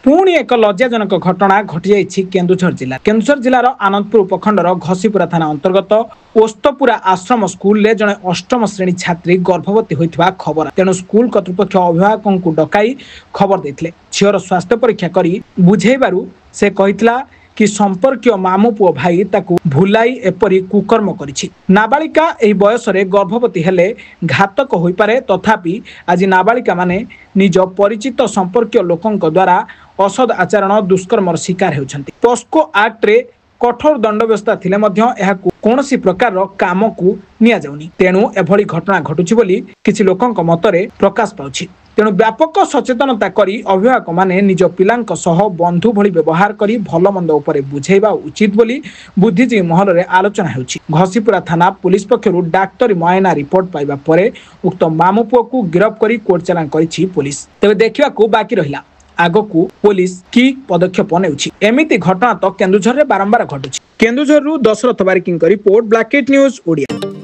पुणी एक लज्जाजनक घटना घटी जाइछि केन्दुझर जिलार आनंदपुर उपखंडर घसीपुरा थाना अंतर्गत ओस्तपुरा आश्रम स्कूल ले जने अष्टम श्रेणी छात्री गर्भवती होइथिबा खबर। तेणु स्कूल कर्तृपक्ष अभिभावकों को डकाई खबर देथिले। झीर स्वास्थ्य परीक्षा करी बुझेइबारु से कहितला कि संपर्कीय मामू पुओ भाई ताकू भुलाई एपरी कुकर्म करिछि। नाबालिका एही बयस रे गर्भवती हेले घातक होई पारे, तथापि आज नाबालिका माने निज परिचित संपर्कीय लोकंक द्वारा असद आचरण दुष्कर्मर शिकार होउछन्ति। पोस्को एक्ट रे कठोर दंड व्यवस्था थिले मध्य एहाकू कोनोसी प्रकार काम को निया जाउनी। तेणु एभली घटना घटुछि बोली किछि लोकंक मतरे प्रकाश पाउछि। तेणु व्यापक सचेतनता करी अभिभावक माने निज पिलांक सह बंधु भली व्यवहार करी भल मंद उपरे बुझेइबा उचित बोली बुद्धिजीवी महल रे आलोचना हेउछि। घसीपुरा थाना पुलिस पक्षरु डाक्टरी मुआयना रिपोर्ट पाइबा परे उक्त मामू पुओ को गिरफ्त करी कोर्ट चालान करिछि पुलिस। तेबे देखिबाकू बाकी रहिला आगकू पुलिस की पदक्षेप नेउछि। एमिति घटना तो केन्दुझर रे बारंबार घटुछि। केन्दुझर रु दशरथ बारिकिंग रिपोर्ट, ब्लैकेट न्यूज ओडिया।